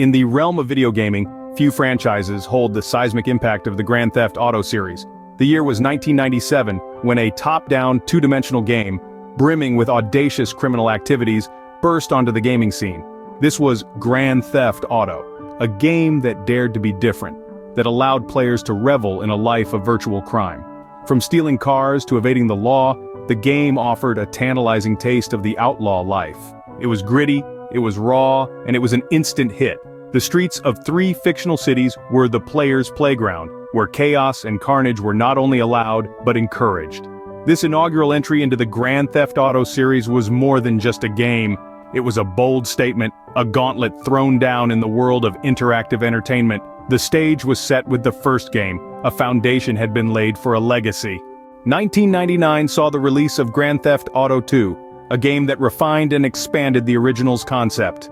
In the realm of video gaming, few franchises hold the seismic impact of the Grand Theft Auto series. The year was 1997, when a top-down, two-dimensional game, brimming with audacious criminal activities, burst onto the gaming scene. This was Grand Theft Auto, a game that dared to be different, that allowed players to revel in a life of virtual crime. From stealing cars to evading the law, the game offered a tantalizing taste of the outlaw life. It was gritty, it was raw, and it was an instant hit. The streets of 3 fictional cities were the player's playground, where chaos and carnage were not only allowed, but encouraged. This inaugural entry into the Grand Theft Auto series was more than just a game. It was a bold statement, a gauntlet thrown down in the world of interactive entertainment. The stage was set with the first game. A foundation had been laid for a legacy. 1999 saw the release of Grand Theft Auto 2, a game that refined and expanded the original's concept.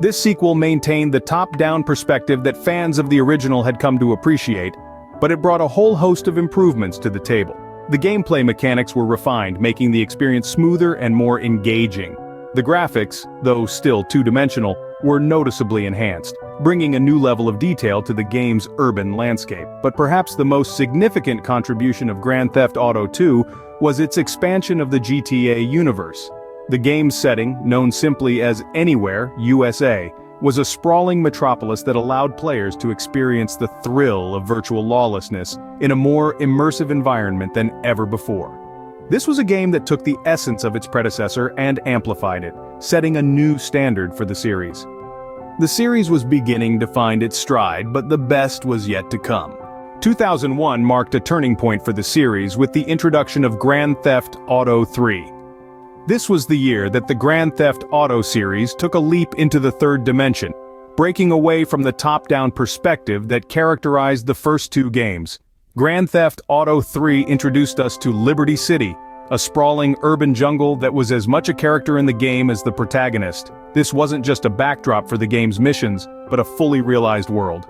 This sequel maintained the top-down perspective that fans of the original had come to appreciate, but it brought a whole host of improvements to the table. The gameplay mechanics were refined, making the experience smoother and more engaging. The graphics, though still two-dimensional, were noticeably enhanced, bringing a new level of detail to the game's urban landscape. But perhaps the most significant contribution of Grand Theft Auto 2 was its expansion of the GTA universe. The game's setting, known simply as Anywhere, USA, was a sprawling metropolis that allowed players to experience the thrill of virtual lawlessness in a more immersive environment than ever before. This was a game that took the essence of its predecessor and amplified it, setting a new standard for the series. The series was beginning to find its stride, but the best was yet to come. 2001 marked a turning point for the series with the introduction of Grand Theft Auto 3. This was the year that the Grand Theft Auto series took a leap into the third dimension, breaking away from the top-down perspective that characterized the first 2 games. Grand Theft Auto 3 introduced us to Liberty City, a sprawling urban jungle that was as much a character in the game as the protagonist. This wasn't just a backdrop for the game's missions, but a fully realized world.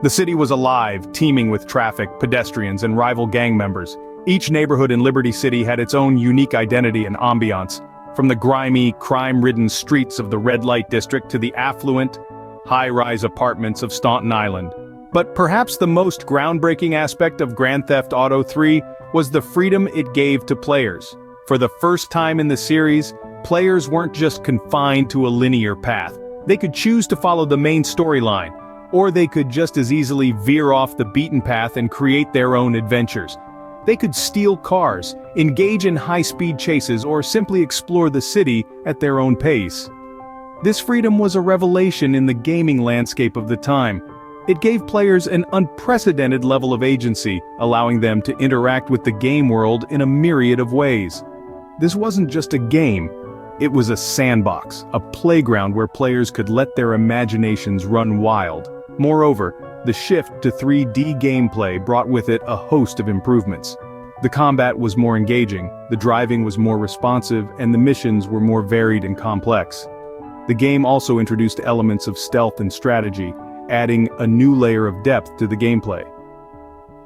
The city was alive, teeming with traffic, pedestrians, and rival gang members. Each neighborhood in Liberty City had its own unique identity and ambiance, from the grimy, crime-ridden streets of the red light district to the affluent, high-rise apartments of Staunton Island. But perhaps the most groundbreaking aspect of Grand Theft Auto 3 was the freedom it gave to players. For the first time in the series, players weren't just confined to a linear path. They could choose to follow the main storyline, or they could just as easily veer off the beaten path and create their own adventures. They could steal cars, engage in high-speed chases, or simply explore the city at their own pace. This freedom was a revelation in the gaming landscape of the time. It gave players an unprecedented level of agency, allowing them to interact with the game world in a myriad of ways. This wasn't just a game, it was a sandbox, a playground where players could let their imaginations run wild. Moreover, the shift to 3D gameplay brought with it a host of improvements. The combat was more engaging, the driving was more responsive, and the missions were more varied and complex. The game also introduced elements of stealth and strategy, adding a new layer of depth to the gameplay.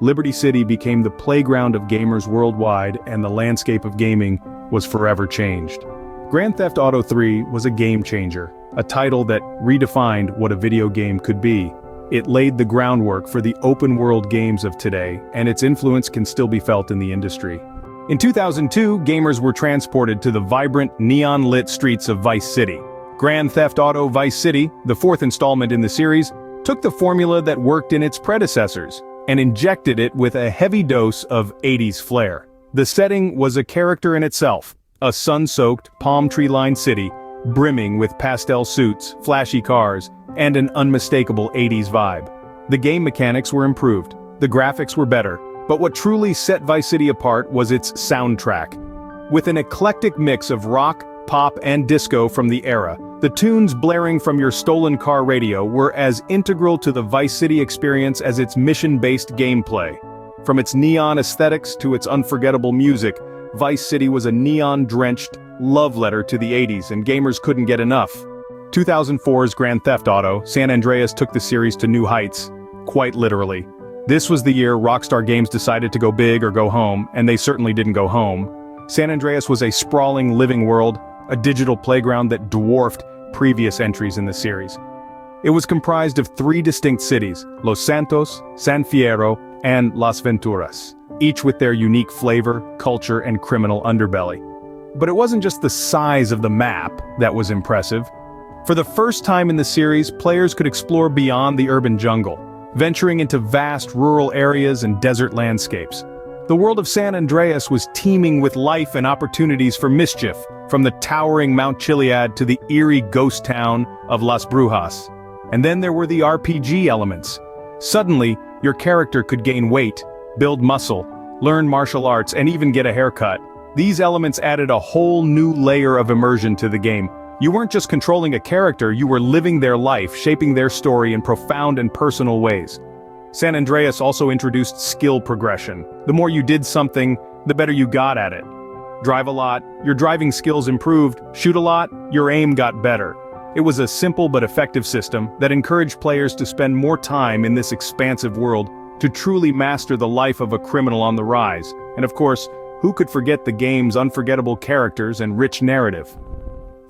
Liberty City became the playground of gamers worldwide, and the landscape of gaming was forever changed. Grand Theft Auto 3 was a game changer, a title that redefined what a video game could be. It laid the groundwork for the open-world games of today, and its influence can still be felt in the industry. In 2002, gamers were transported to the vibrant, neon-lit streets of Vice City. Grand Theft Auto Vice City, the 4th installment in the series, took the formula that worked in its predecessors and injected it with a heavy dose of 80s flair. The setting was a character in itself, a sun-soaked, palm tree-lined city, brimming with pastel suits, flashy cars, and an unmistakable 80s vibe. The game mechanics were improved, the graphics were better, but what truly set Vice City apart was its soundtrack. With an eclectic mix of rock, pop, and disco from the era, the tunes blaring from your stolen car radio were as integral to the Vice City experience as its mission-based gameplay. From its neon aesthetics to its unforgettable music, Vice City was a neon-drenched love letter to the 80s, and gamers couldn't get enough. 2004's Grand Theft Auto, San Andreas took the series to new heights, quite literally. This was the year Rockstar Games decided to go big or go home, and they certainly didn't go home. San Andreas was a sprawling living world, a digital playground that dwarfed previous entries in the series. It was comprised of three distinct cities, Los Santos, San Fierro, and Las Venturas, each with their unique flavor, culture, and criminal underbelly. But it wasn't just the size of the map that was impressive. For the first time in the series, players could explore beyond the urban jungle, venturing into vast rural areas and desert landscapes. The world of San Andreas was teeming with life and opportunities for mischief, from the towering Mount Chiliad to the eerie ghost town of Las Brujas. And then there were the RPG elements. Suddenly, your character could gain weight, build muscle, learn martial arts, and even get a haircut. These elements added a whole new layer of immersion to the game. You weren't just controlling a character, you were living their life, shaping their story in profound and personal ways. San Andreas also introduced skill progression. The more you did something, the better you got at it. Drive a lot, your driving skills improved. Shoot a lot, your aim got better. It was a simple but effective system that encouraged players to spend more time in this expansive world to truly master the life of a criminal on the rise. And of course, who could forget the game's unforgettable characters and rich narrative?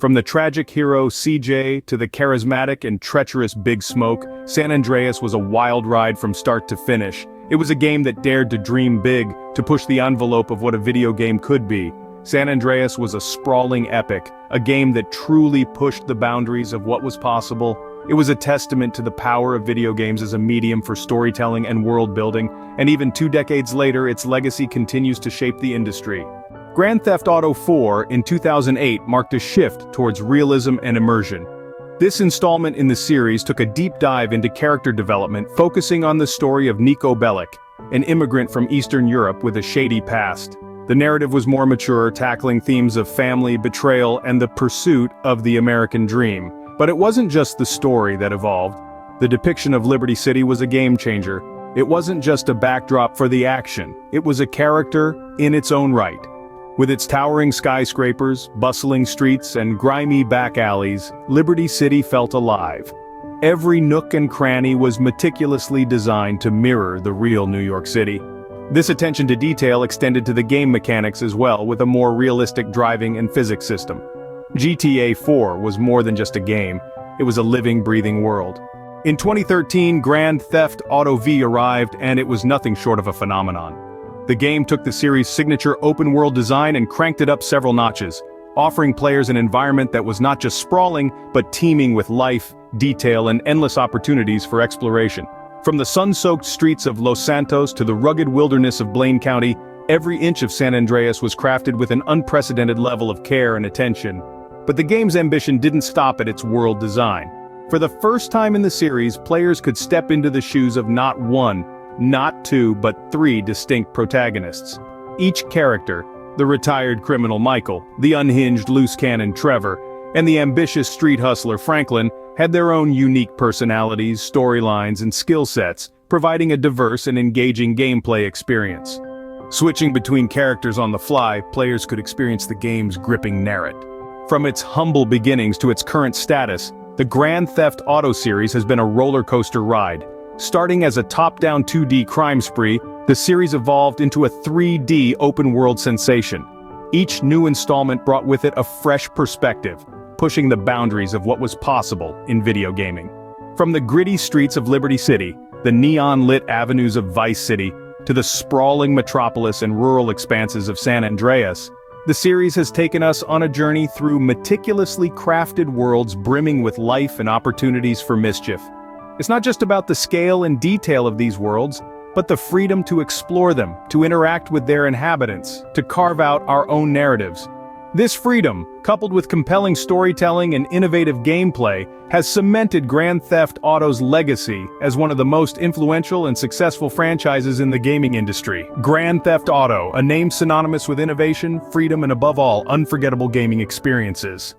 From the tragic hero CJ to the charismatic and treacherous Big Smoke, San Andreas was a wild ride from start to finish. It was a game that dared to dream big, to push the envelope of what a video game could be. San Andreas was a sprawling epic, a game that truly pushed the boundaries of what was possible. It was a testament to the power of video games as a medium for storytelling and world building, and even 2 decades later, its legacy continues to shape the industry. Grand Theft Auto 4 in 2008 marked a shift towards realism and immersion. This installment in the series took a deep dive into character development, focusing on the story of Niko Bellic, an immigrant from Eastern Europe with a shady past. The narrative was more mature, tackling themes of family, betrayal, and the pursuit of the American dream. But it wasn't just the story that evolved. The depiction of Liberty City was a game changer. It wasn't just a backdrop for the action, it was a character in its own right. With its towering skyscrapers, bustling streets, and grimy back alleys, Liberty City felt alive. Every nook and cranny was meticulously designed to mirror the real New York City. This attention to detail extended to the game mechanics as well, with a more realistic driving and physics system. GTA 4 was more than just a game, it was a living, breathing world. In 2013, Grand Theft Auto V arrived, and it was nothing short of a phenomenon. The game took the series' signature open-world design and cranked it up several notches, offering players an environment that was not just sprawling, but teeming with life, detail, and endless opportunities for exploration. From the sun-soaked streets of Los Santos to the rugged wilderness of Blaine County, every inch of San Andreas was crafted with an unprecedented level of care and attention. But the game's ambition didn't stop at its world design. For the first time in the series, players could step into the shoes of not one, not two, but 3 distinct protagonists. Each character, the retired criminal Michael, the unhinged loose cannon Trevor, and the ambitious street hustler Franklin, had their own unique personalities, storylines, and skill sets, providing a diverse and engaging gameplay experience. Switching between characters on the fly, players could experience the game's gripping narrative. From its humble beginnings to its current status, the Grand Theft Auto series has been a roller coaster ride. Starting as a top-down 2D crime spree, the series evolved into a 3D open-world sensation. Each new installment brought with it a fresh perspective, pushing the boundaries of what was possible in video gaming. From the gritty streets of Liberty City, the neon-lit avenues of Vice City, to the sprawling metropolis and rural expanses of San Andreas, the series has taken us on a journey through meticulously crafted worlds brimming with life and opportunities for mischief. It's not just about the scale and detail of these worlds, but the freedom to explore them, to interact with their inhabitants, to carve out our own narratives. This freedom, coupled with compelling storytelling and innovative gameplay, has cemented Grand Theft Auto's legacy as one of the most influential and successful franchises in the gaming industry. Grand Theft Auto, a name synonymous with innovation, freedom, and above all, unforgettable gaming experiences.